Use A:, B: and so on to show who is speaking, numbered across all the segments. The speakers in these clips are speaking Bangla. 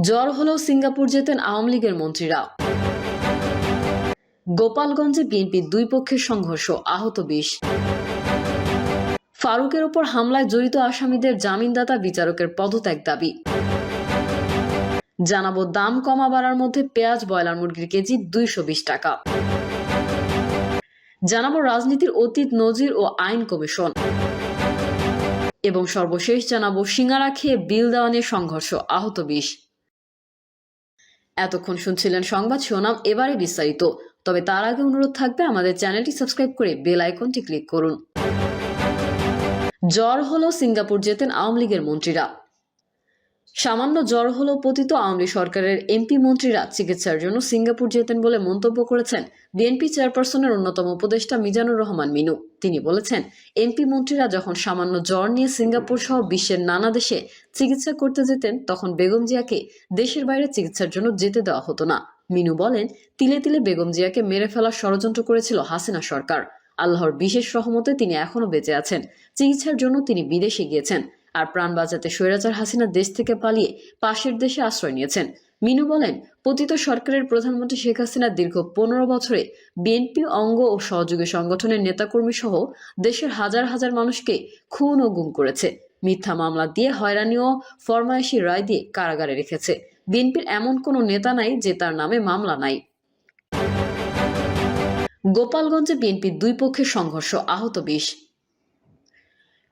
A: জ্বর হলেও সিঙ্গাপুর যেতেন আওয়ামী লীগের মন্ত্রীরা। গোপালগঞ্জে বিএনপির দুই পক্ষের সংঘর্ষ, আহত 20। ফারুকের ওপর হামলায় জড়িত আসামিদের জামিনদাতা বিচারকের পদত্যাগ দাবি। জানাবো দাম কমা বাড়ার মধ্যে পেঁয়াজ ব্রয়লার মুরগির কেজি 220 টাকা। জানাবো রাজনীতির অতীত, নজির ও আইন কমিশন। এবং সর্বশেষ জানাবো সিঙ্গারা খেয়ে বিল দেওয়া নিয়ে সংঘর্ষ, আহত 20। এতক্ষণ শুনছিলেন সংবাদ শিরোনাম, এবারে বিস্তারিত। তবে তার আগে অনুরোধ থাকবে আমাদের চ্যানেলটি সাবস্ক্রাইব করে বেল আইকনটি ক্লিক করুন। জ্বর হলো সিঙ্গাপুর যেতেন আওয়ামী লীগের মন্ত্রীরা। সামান্য জ্বর হলেও পতিত আওয়ামী লীগ সরকারের এমপি মন্ত্রীরা চিকিৎসার জন্য সিঙ্গাপুর যেতেন বলে মন্তব্য করেছেন বিএনপি চেয়ারপারসনের অন্যতম উপদেষ্টা মিজানুর রহমান মিনু। তিনি বলেছেন, এমপি মন্ত্রীরা যখন সামান্য জ্বর নিয়ে সিঙ্গাপুর সহ বিশ্বের নানা দেশে চিকিৎসা করতে যেতেন, তখন বেগম জিয়াকে দেশের বাইরে চিকিৎসার জন্য যেতে দেওয়া হতো না। মিনু বলেন, তিলে তিলে বেগম জিয়াকে মেরে ফেলার ষড়যন্ত্র করেছিল হাসিনা সরকার। আল্লাহর বিশেষ রহমতে তিনি এখনো বেঁচে আছেন। চিকিৎসার জন্য তিনি বিদেশে গিয়েছেন, আর প্রাণ বাঁচাতে স্বৈরাচার হাসিনা দেশ থেকে পালিয়ে পাশের দেশে আশ্রয় নিয়েছেন। মিনু বলেন, পতিত সরকারের প্রধানমন্ত্রী শেখ হাসিনা দীর্ঘ 15 বছরে বিএনপি অঙ্গ ও সহযোগী সংগঠনের নেতাকর্মী সহ দেশের হাজার হাজার মানুষকে খুন ও গুম করেছে। মিথ্যা মামলা দিয়ে হয়রানি ও ফরমায়েশি রায় দিয়ে কারাগারে রেখেছে। বিএনপির এমন কোনো নেতা নাই যে তার নামে মামলা নাই। গোপালগঞ্জে বিএনপির দুই পক্ষের সংঘর্ষ, আহত 20।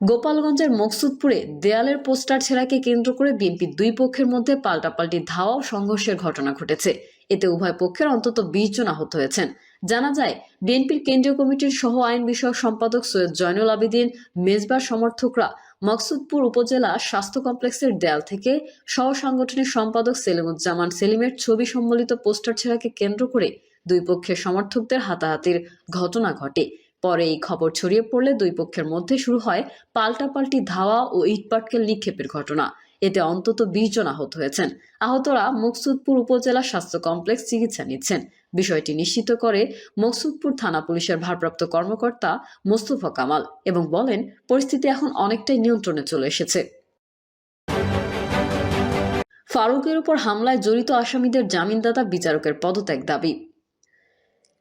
A: গোপালগঞ্জের মকসুদপুরে দেয়ালের পোস্টার ছেঁড়াকে কেন্দ্র করে বিএনপির দুই পক্ষের মধ্যে পাল্টাপাল্টি ধাওয়া ও সংঘর্ষের ঘটনা ঘটেছে। এতে উভয় পক্ষের অন্তত 20 জন আহত হয়েছেন। জানা যায়, বিএনপির কেন্দ্রীয় কমিটির সহ আইন বিষয়ক সম্পাদক সৈয়দ জয়নুল আবেদিন মেজবার সমর্থকরা মকসুদপুর উপজেলা স্বাস্থ্য কমপ্লেক্সের দেয়াল থেকে সহ সাংগঠনিক সম্পাদক সেলিমুজ্জামান সেলিমের ছবি সম্বলিত পোস্টার ছেঁড়াকে কেন্দ্র করে দুই পক্ষের সমর্থকদের হাতাহাতির ঘটনা ঘটে। পরে এই খবর ছড়িয়ে পড়লে দুই পক্ষের মধ্যে শুরু হয় পাল্টাপাল্টি ধাওয়া ও ইটপাটকেল নিক্ষেপের ঘটনা। এতে অন্তত 20 জন আহত হয়েছেন। আহতরা মকসুদপুর উপজেলা স্বাস্থ্য কমপ্লেক্স চিকিৎসা নিচ্ছেন। বিষয়টি নিশ্চিত করে মকসুদপুর থানা পুলিশের ভারপ্রাপ্ত কর্মকর্তা মোস্তফা কামাল এবং বলেন, পরিস্থিতি এখন অনেকটাই নিয়ন্ত্রণে চলে এসেছে। ফারুকের উপর হামলায় জড়িত আসামিদের জামিনদাতা বিচারকের পদত্যাগ দাবি।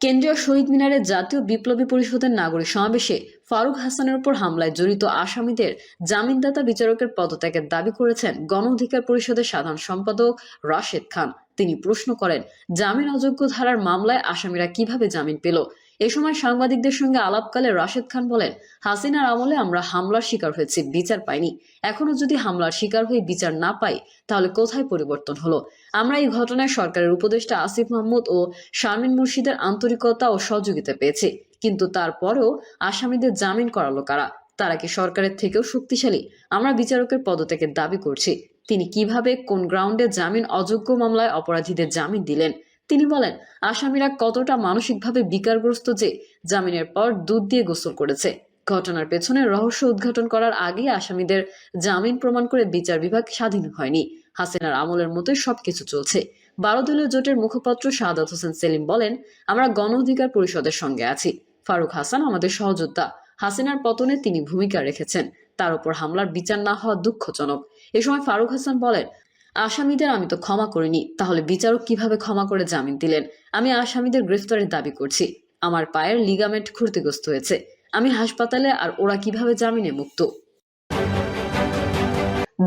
A: কেন্দ্রীয় শহীদ মিনারে জাতীয় বিপ্লবী পরিষদের নাগরিক সমাবেশে ফারুক হাসানের উপর হামলায় জড়িত আসামিদের জামিনদাতা বিচারকের পদত্যাগের দাবি করেছেন গণ অধিকার পরিষদের সাধারণ সম্পাদক রাশেদ খান। তিনি প্রশ্ন করেন, জামিন অযোগ্য ধারার মামলায় আসামিরা কিভাবে জামিন পেল? এ সময় সাংবাদিকদের সঙ্গে আলাপকালে রাশেদ খান বলেন, হাসিনার আমলে আমরা হামলার শিকার হয়েছি, বিচার পাইনি। এখনো যদি হামলার শিকার হয়ে বিচার না পাই, তাহলে কোথায় পরিবর্তন হলো? আমরা এই ঘটনায় সরকারের উপদেষ্টা আসিফ মাহমুদ ও শারমিন মুর্শিদের আন্তরিকতা ও সহযোগিতা পেয়েছি, কিন্তু তারপরেও আসামিদের জামিন করালো কারা? তারা কি সরকারের থেকেও শক্তিশালী? আমরা বিচারকের পদত্যাগের দাবি করছি। তিনি কিভাবে, কোন গ্রাউন্ডে জামিন অযোগ্য মামলায় অপরাধীদের জামিন দিলেন? তিনি বলেন, আসামিরা কতটা মানসিকভাবে বিকারগ্রস্ত যে জামিনের পর দুধ দিয়ে গোসল করেছে। ঘটনার পেছনে রহস্য উদ্ঘাটন করার আগে আসামিদের জামিন প্রমাণ করে বিচার বিভাগ স্বাধীন হয়নি। হাসিনার আমলের মতোই সবকিছু চলছে। 12 দলীয় জোটের মুখপাত্র শাহাদাত হোসেন সেলিম বলেন, আমরা গণ অধিকার পরিষদের সঙ্গে আছি। ফারুক হাসান আমাদের সহযোদ্ধা। হাসিনার পতনে তিনি ভূমিকা রেখেছেন। তার উপর হামলার বিচার না হওয়া দুঃখজনক। এ সময় ফারুক হাসান বলেন, আসামিদের আমি তো ক্ষমা করিনি, তাহলে বিচারক কিভাবে ক্ষমা করে জামিন দিলেন? আমি আসামিদের গ্রেফতারের দাবি করছি। আমার পায়ের লিগামেন্ট ক্ষতিগ্রস্ত হয়েছে। আমি হাসপাতালে, আর ওরা কিভাবে জামিনে মুক্ত?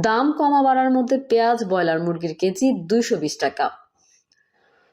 A: দাম কমা বাড়ার মধ্যে পেঁয়াজ ব্রয়লার মুরগির কেজি 220 টাকা।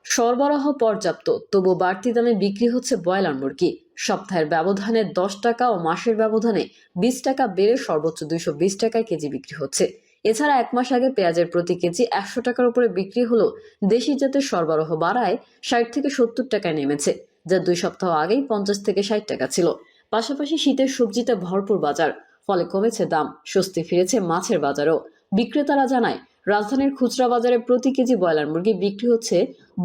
A: সরবরাহ পর্যাপ্ত, তবু বাড়তি দামে বিক্রি হচ্ছে ব্রয়লার মুরগি। সপ্তাহের ব্যবধানে 10 টাকা ও মাসের ব্যবধানে 20 টাকা বেড়ে সর্বোচ্চ 220 টাকায় কেজি বিক্রি হচ্ছে। এছাড়া 1 মাস আগে পেঁয়াজের প্রতি কেজি 100 টাকার উপরে বিক্রি হলেও দেশি জাতের সরবরাহ বাড়ায় 60 থেকে 70 টাকায় নেমেছে, যা 2 সপ্তাহ আগেই 50 থেকে 60 টাকা ছিল। পাশাপাশি শীতের সবজিতে ভরপুর বাজার, ফলে কমেছে দাম। স্বস্তি ফিরেছে মাছের বাজারও। বিক্রেতারা জানায়, রাজধানীর খুচরা বাজারে প্রতি কেজি ব্রয়লার মুরগি বিক্রি হচ্ছে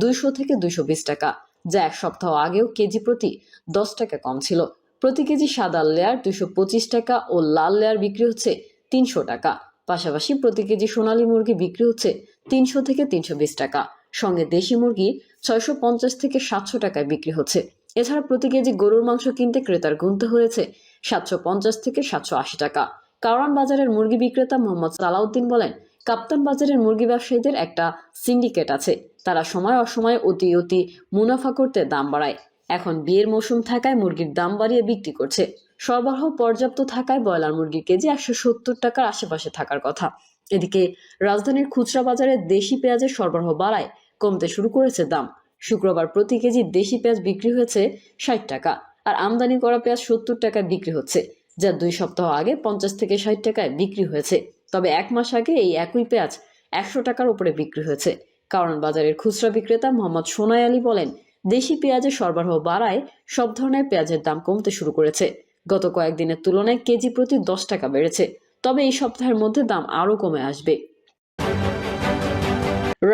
A: 200 থেকে 220 টাকা, যা 1 সপ্তাহ আগেও কেজি প্রতি 10 টাকা কম ছিল। প্রতি কেজি সাদা লেয়ার 225 টাকা ও লাল লেয়ার বিক্রি হচ্ছে 300 টাকা। পাশাপাশি প্রতি কেজি সোনালী মুরগি বিক্রি হচ্ছে 300 থেকে 320 টাকা। সঙ্গে দেশি মুরগি 650 থেকে 700 টাকায় বিক্রি হচ্ছে। এছাড়া প্রতি কেজি গরুর মাংস কিনতে ক্রেতার গুনতে হয়েছে 750 থেকে 780 টাকা। কারওয়ান বাজারের মুরগি বিক্রেতা মোহাম্মদ সালাউদ্দিন বলেন, কাপ্তান বাজারের মুরগি ব্যবসায়ীদের একটা সিন্ডিকেট আছে। তারা সময় অসময়ে অতি মুনাফা করতে দাম বাড়ায়। এখন বিয়ের মৌসুম থাকায় মুরগির দাম বাড়িয়ে বিক্রি করছে। সরবরাহ পর্যাপ্ত থাকায় ব্রয়লার মুরগির কেজি 170 টাকার আশেপাশে থাকার কথা। এদিকে রাজধানীর খুচরা বাজারে দেশি পেঁয়াজের সরবরাহ বাড়ায় কমতে শুরু করেছে দাম। শুক্রবার প্রতি কেজি দেশি পেঁয়াজ বিক্রি হয়েছে 60 টাকা, আর আমদানি করা পেঁয়াজ 70 টাকায় বিক্রি হচ্ছে, যা 2 সপ্তাহ আগে 50 থেকে 60 টাকায় বিক্রি হয়েছে। তবে 1 মাস আগে এই একই পেঁয়াজ 100 টাকার উপরে বিক্রি হয়েছে। কারণ বাজারের খুচরা বিক্রেতা মোহাম্মদ সোনাই আলী বলেন, দেশি পেঁয়াজের সরবরাহ বাড়ায় সব ধরনের পেঁয়াজের দাম কমতে শুরু করেছে। গত কয়েকদিনের তুলনায় কেজি প্রতি 10 টাকা বেড়েছে, তবে এই সপ্তাহের মধ্যে দাম আরও কমে আসবে।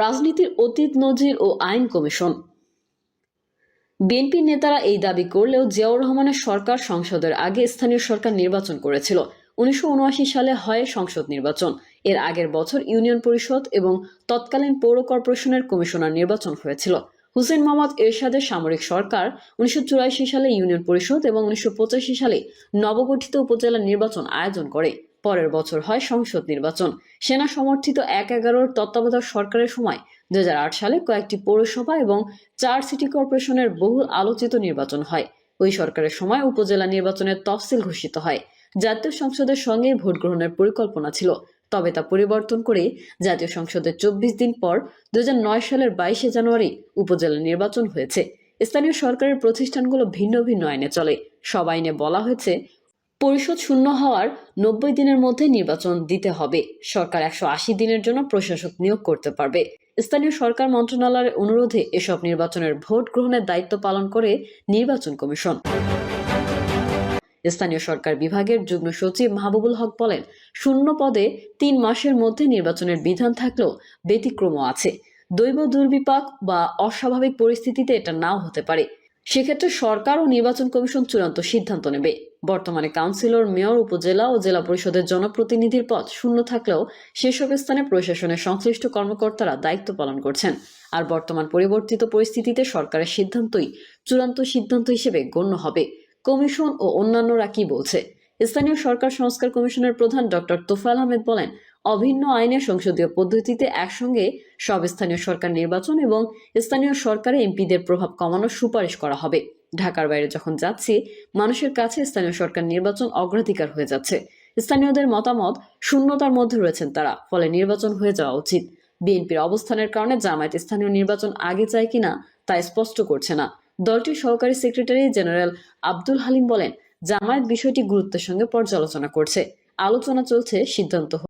A: রাজনীতির অতীত নজির ও আইন কমিশন। বিএনপি নেতারা এই দাবি করলেও জিয়াউর রহমানের সরকার সংসদের আগে স্থানীয় সরকার নির্বাচন করেছিল। 1979 সালে হয় সংসদ নির্বাচন। এর আগের বছর ইউনিয়ন পরিষদ এবং তৎকালীন পৌর কর্পোরেশনের কমিশনার নির্বাচন হয়েছিল। হুসেইন মোহাম্মদ এরশাদের সামরিক সরকার 1984 সালে ইউনিয়ন পরিষদ এবং 1985 সালে নবগঠিত উপজেলা নির্বাচন আয়োজন করে। পরের বছর হয় সংসদ নির্বাচন। সেনা সমর্থিত 1/11 তত্ত্বাবধায়ক সরকারের সময় 2008 সালে কয়েকটি পৌরসভা এবং 4 সিটি কর্পোরেশনের বহুল আলোচিত নির্বাচন হয়। ওই সরকারের সময় উপজেলা নির্বাচনের তফসিল ঘোষিত হয়। জাতীয় সংসদের সঙ্গে ভোট গ্রহণের পরিকল্পনা ছিল, তবে তা পরিবর্তন করে জাতীয় সংসদের 24 দিন পর 2009 সালের 22 জানুয়ারি উপজেলা নির্বাচন হয়েছে। স্থানীয় সরকারের প্রতিষ্ঠানগুলো ভিন্ন ভিন্ন আইনে চলে। সব আইনে বলা হয়েছে পরিষদ শূন্য হওয়ার 90 দিনের মধ্যে নির্বাচন দিতে হবে। সরকার 180 দিনের জন্য প্রশাসক নিয়োগ করতে পারবে। স্থানীয় সরকার মন্ত্রণালয়ের অনুরোধে এসব নির্বাচনের ভোট গ্রহণের দায়িত্ব পালন করে নির্বাচন কমিশন। স্থানীয় সরকার বিভাগের যুগ্ম সচিব মাহবুবুল হক বলেন, শূন্য পদে 3 মাসের মধ্যে নির্বাচনের বিধান থাকলেও ব্যতিক্রমও আছে। দৈব দুর্বিপাক বা অস্বাভাবিক পরিস্থিতিতে এটা নাও হতে পারে। সেক্ষেত্রে সরকার ও নির্বাচন কমিশন চূড়ান্ত সিদ্ধান্ত নেবে। বর্তমানে কাউন্সিলর, মেয়র, উপজেলা ও জেলা পরিষদের জনপ্রতিনিধির পদ শূন্য থাকলেও সেসব স্থানে প্রশাসনের সংশ্লিষ্ট কর্মকর্তারা দায়িত্ব পালন করছেন। আর বর্তমান পরিবর্তিত পরিস্থিতিতে সরকারের সিদ্ধান্তই চূড়ান্ত সিদ্ধান্ত হিসেবে গণ্য হবে। কমিশন ও অন্যান্যরা কি বলছে? স্থানীয় সরকার সংস্কার কমিশনের প্রধান ডক্টর তোফায়েল আহমেদ বলেন, অভিন্ন আইনে সংসদীয় পদ্ধতিতে একসঙ্গে সব স্থানীয় সরকার নির্বাচন এবং স্থানীয় সরকারে এমপিদের প্রভাব কমানোর সুপারিশ করা হবে। ঢাকার বাইরে যখন যাচ্ছি, মানুষের কাছে স্থানীয় সরকার নির্বাচন অগ্রাধিকার হয়ে যাচ্ছে। স্থানীয়দের মতামত শূন্যতার মধ্যে রয়েছেন তারা, ফলে নির্বাচন হয়ে যাওয়া উচিত। বিএনপির অবস্থানের কারণে জামায়াত স্থানীয় নির্বাচন আগে চায় কিনা তা স্পষ্ট করছে না। দলটির সহকারী সেক্রেটারি জেনারেল আব্দুল হালিম বলেন, জামায়াত বিষয়টি গুরুত্বের সঙ্গে পর্যালোচনা করছে। আলোচনা চলছে, সিদ্ধান্ত